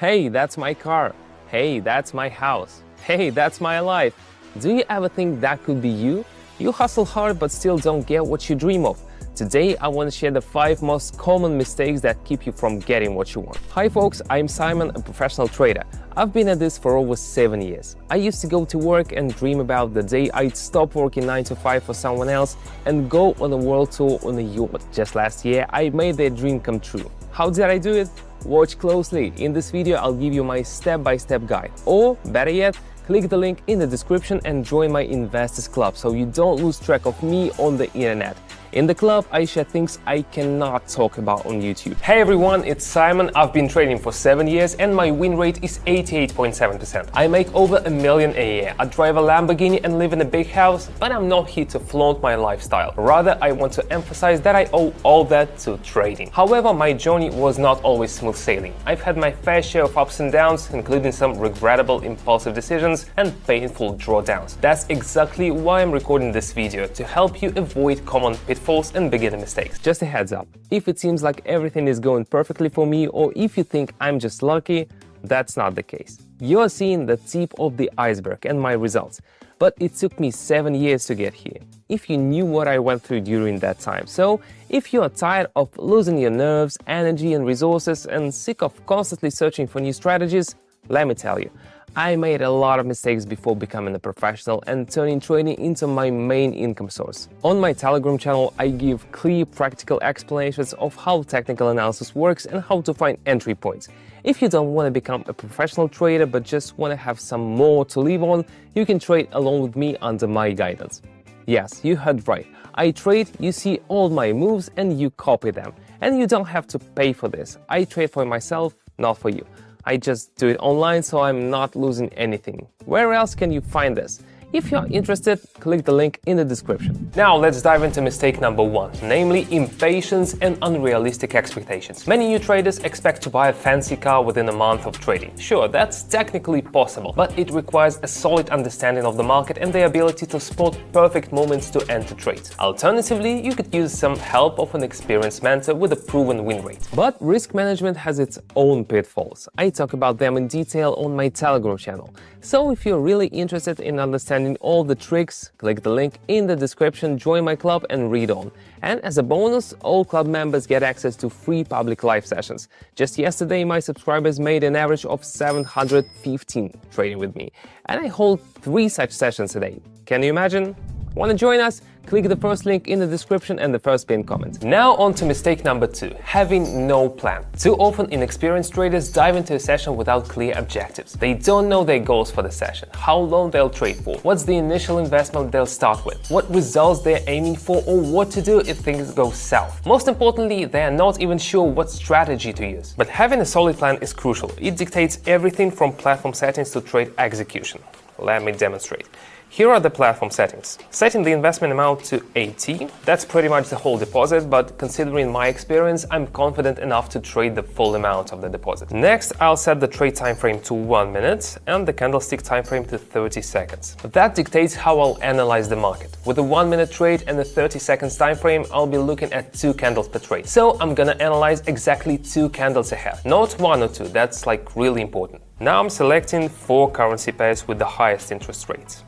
Hey, that's my car. Hey, that's my house. Hey, that's my life. Do you ever think that could be you? You hustle hard but still don't get what you dream of. Today, I want to share the 5 most common mistakes that keep you from getting what you want. Hi folks, I'm Simon, a professional trader. I've been at this for over 7 years. I used to go to work and dream about the day I'd stop working 9 to 5 for someone else and go on a world tour on a yacht. Just last year, I made that dream come true. How did I do it? Watch closely. In this video, I'll give you my step-by-step guide. Or, better yet, click the link in the description and join my Investors Club so you don't lose track of me on the internet. In the club, I share things I cannot talk about on YouTube. Hey everyone, it's Simon. I've been trading for 7 years and my win rate is 88.7%. I make over $1 million a year. I drive a Lamborghini and live in a big house, but I'm not here to flaunt my lifestyle. Rather, I want to emphasize that I owe all that to trading. However, my journey was not always smooth sailing. I've had my fair share of ups and downs, including some regrettable impulsive decisions and painful drawdowns. That's exactly why I'm recording this video, to help you avoid common pitfalls and beginner mistakes. Just a heads up, if it seems like everything is going perfectly for me, or if you think I'm just lucky, that's not the case. You're seeing the tip of the iceberg and my results, but it took me 7 years to get here. If you knew what I went through during that time. So, if you are tired of losing your nerves, energy and resources and sick of constantly searching for new strategies, let me tell you, I made a lot of mistakes before becoming a professional and turning trading into my main income source. On my Telegram channel, I give clear, practical explanations of how technical analysis works and how to find entry points. If you don't want to become a professional trader but just want to have some more to live on, you can trade along with me under my guidance. Yes, you heard right. I trade, you see all my moves and you copy them. And you don't have to pay for this. I trade for myself, not for you. I just do it online, so I'm not losing anything. Where else can you find this? If you're interested, click the link in the description. Now let's dive into mistake number 1, namely impatience and unrealistic expectations. Many new traders expect to buy a fancy car within a month of trading. Sure, that's technically possible, but it requires a solid understanding of the market and the ability to spot perfect moments to enter trades. Alternatively, you could use some help of an experienced mentor with a proven win rate. But risk management has its own pitfalls. I talk about them in detail on my Telegram channel. So if you're really interested in understanding all the tricks, click the link in the description, join my club and read on. And as a bonus, all club members get access to free public live sessions. Just yesterday, my subscribers made an average of 715 trading with me. And I hold 3 such sessions a day. Can you imagine? Want to join us? Click the first link in the description and the first pinned comment. Now on to mistake number 2, having no plan. Too often inexperienced traders dive into a session without clear objectives. They don't know their goals for the session, how long they'll trade for, what's the initial investment they'll start with, what results they're aiming for, or what to do if things go south. Most importantly, they are not even sure what strategy to use. But having a solid plan is crucial. It dictates everything from platform settings to trade execution. Let me demonstrate. Here are the platform settings. Setting the investment amount to 80, that's pretty much the whole deposit, but considering my experience, I'm confident enough to trade the full amount of the deposit. Next, I'll set the trade time frame to 1 minute and the candlestick time frame to 30 seconds. That dictates how I'll analyze the market. With a 1 minute trade and a 30 seconds time frame, I'll be looking at 2 candles per trade. So I'm gonna analyze exactly 2 candles ahead, not 1 or 2, that's like really important. Now I'm selecting 4 currency pairs with the highest interest rates.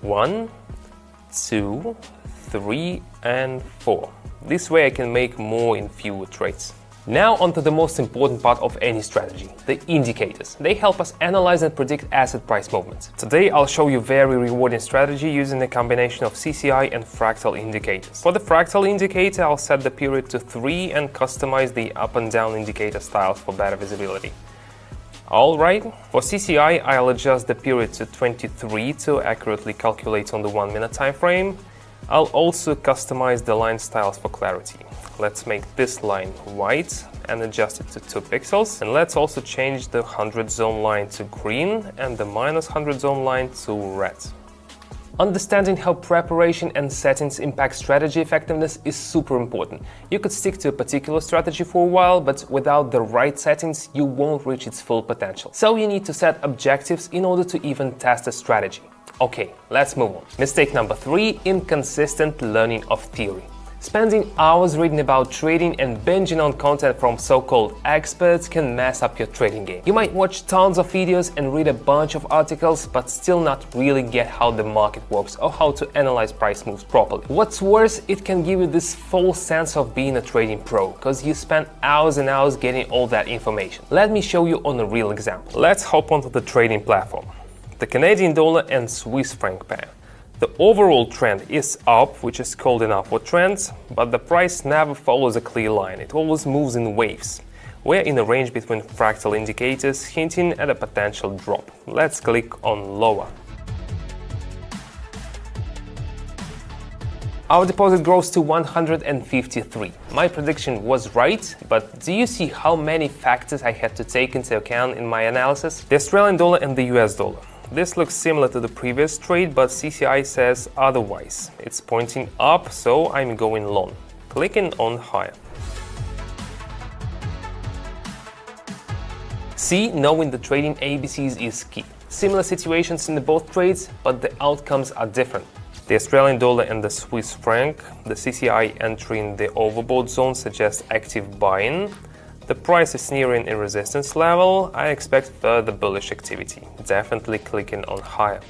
1, 2, 3, and 4. This way I can make more in fewer trades. Now onto the most important part of any strategy, the indicators. They help us analyze and predict asset price movements. Today I'll show you a very rewarding strategy using a combination of CCI and fractal indicators. For the fractal indicator, I'll set the period to 3 and customize the up and down indicator styles for better visibility. Alright, for CCI, I'll adjust the period to 23 to accurately calculate on the 1 minute time frame. I'll also customize the line styles for clarity. Let's make this line white and adjust it to 2 pixels. And let's also change the 100 zone line to green and the minus 100 zone line to red. Understanding how preparation and settings impact strategy effectiveness is super important. You could stick to a particular strategy for a while, but without the right settings, you won't reach its full potential. So you need to set objectives in order to even test a strategy. Okay, let's move on. Mistake number 3, inconsistent learning of theory. Spending hours reading about trading and binging on content from so-called experts can mess up your trading game. You might watch tons of videos and read a bunch of articles, but still not really get how the market works or how to analyze price moves properly. What's worse, it can give you this false sense of being a trading pro, because you spend hours and hours getting all that information. Let me show you on a real example. Let's hop onto the trading platform. The Canadian dollar and Swiss franc pair. The overall trend is up, which is called an upward trend, but the price never follows a clear line. It always moves in waves. We're in a range between fractal indicators, hinting at a potential drop. Let's click on lower. Our deposit grows to 153. My prediction was right, but do you see how many factors I had to take into account in my analysis? The Australian dollar and the US dollar. This looks similar to the previous trade, but CCI says otherwise. It's pointing up, so I'm going long. Clicking on higher. See, knowing the trading ABCs is key. Similar situations in both trades, but the outcomes are different. The Australian dollar and the Swiss franc, the CCI entering the overbought zone suggests active buying. The price is nearing a resistance level. I expect further bullish activity. Definitely clicking on higher.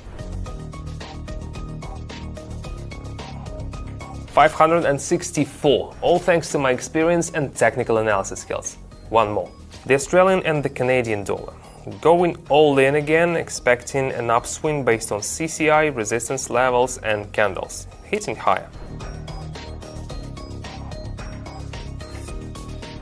564, all thanks to my experience and technical analysis skills. One more. The Australian and the Canadian dollar. Going all in again, expecting an upswing based on CCI, resistance levels and candles. Hitting higher.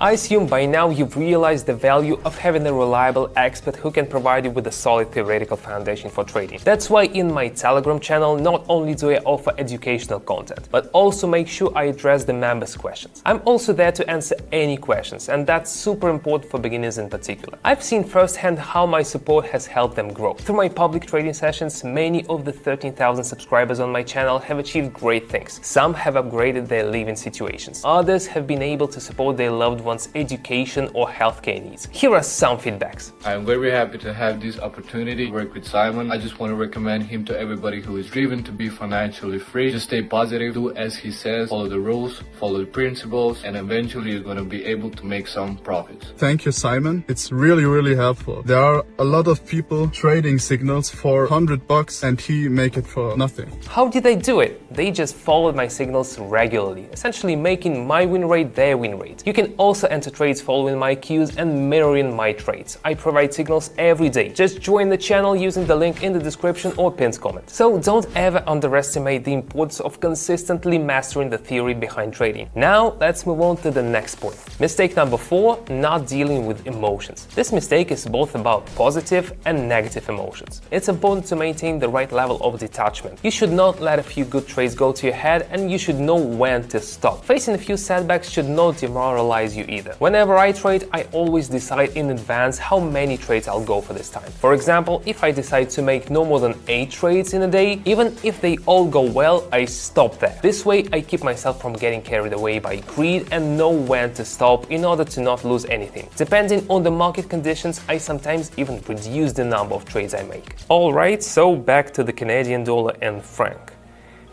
I assume by now you've realized the value of having a reliable expert who can provide you with a solid theoretical foundation for trading. That's why in my Telegram channel not only do I offer educational content, but also make sure I address the members' questions. I'm also there to answer any questions, and that's super important for beginners in particular. I've seen firsthand how my support has helped them grow. Through my public trading sessions, many of the 13,000 subscribers on my channel have achieved great things. Some have upgraded their living situations. Others have been able to support their loved ones' education or healthcare needs. Here are some feedbacks. I'm very happy to have this opportunity to work with Simon. I just want to recommend him to everybody who is driven to be financially free. Just stay positive, do as he says, follow the rules, follow the principles, and eventually you're going to be able to make some profits. Thank you, Simon. It's really helpful. There are a lot of people trading signals for $100 and he make it for nothing. How did they do it? They just followed my signals regularly, essentially making my win rate their win rate. You can also enter trades following my cues and mirroring my trades. I provide signals every day. Just join the channel using the link in the description or pinned comment. So don't ever underestimate the importance of consistently mastering the theory behind trading. Now let's move on to the next point. Mistake number 4, not dealing with emotions. This mistake is both about positive and negative emotions. It's important to maintain the right level of detachment. You should not let a few good trades go to your head, and you should know when to stop. Facing a few setbacks should not demoralize you either. Whenever I trade, I always decide in advance how many trades I'll go for this time. For example, if I decide to make no more than 8 trades in a day, even if they all go well, I stop there. This way, I keep myself from getting carried away by greed and know when to stop in order to not lose anything. Depending on the market conditions, I sometimes even reduce the number of trades I make. Alright, so back to the Canadian dollar and franc.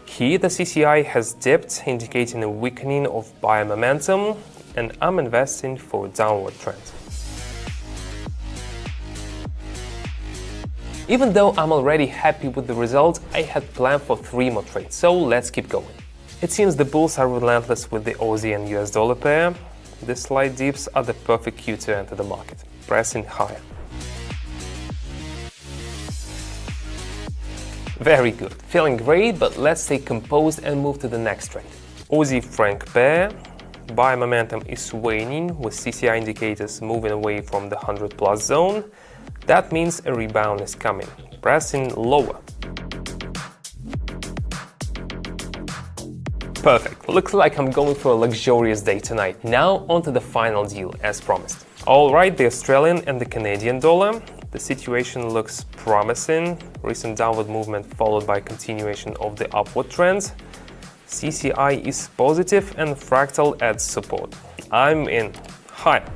Here, the CCI has dipped, indicating a weakening of buyer momentum, and I'm investing for a downward trend. Even though I'm already happy with the result, I had planned for 3 more trades, so let's keep going. It seems the bulls are relentless with the Aussie and US dollar pair. The slight dips are the perfect cue to enter the market, pressing higher. Very good, feeling great, but let's stay composed and move to the next trade. Aussie franc pair. Buy momentum is waning, with CCI indicators moving away from the 100+ zone. That means a rebound is coming, pressing lower. Perfect, looks like I'm going for a luxurious day tonight. Now onto the final deal, as promised. Alright, the Australian and the Canadian dollar. The situation looks promising. Recent downward movement followed by continuation of the upward trend. CCI is positive and fractal adds support. I'm in. Higher.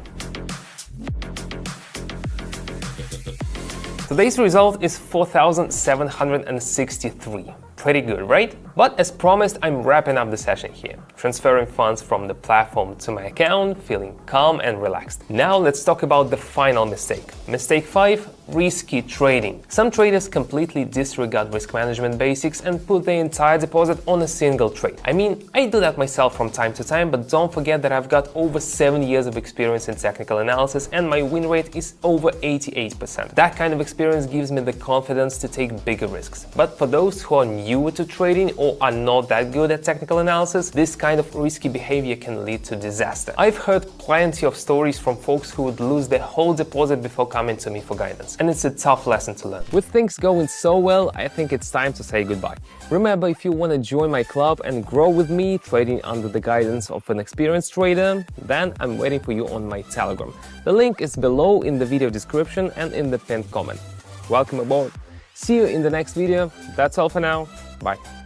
Today's result is 4,763. Pretty good, right? But as promised, I'm wrapping up the session here, transferring funds from the platform to my account, feeling calm and relaxed. Now let's talk about the final mistake. Mistake 5, risky trading. Some traders completely disregard risk management basics and put their entire deposit on a single trade. I mean, I do that myself from time to time, but don't forget that I've got over 7 years of experience in technical analysis and my win rate is over 88%. That kind of experience gives me the confidence to take bigger risks. But for those who are newer to trading or are not that good at technical analysis, this kind of risky behavior can lead to disaster. I've heard plenty of stories from folks who would lose their whole deposit before coming to me for guidance, and it's a tough lesson to learn. With things going so well, I think it's time to say goodbye. Remember, if you want to join my club and grow with me trading under the guidance of an experienced trader, then I'm waiting for you on my Telegram. The link is below in the video description and in the pinned comment. Welcome aboard. See you in the next video. That's all for now. Bye.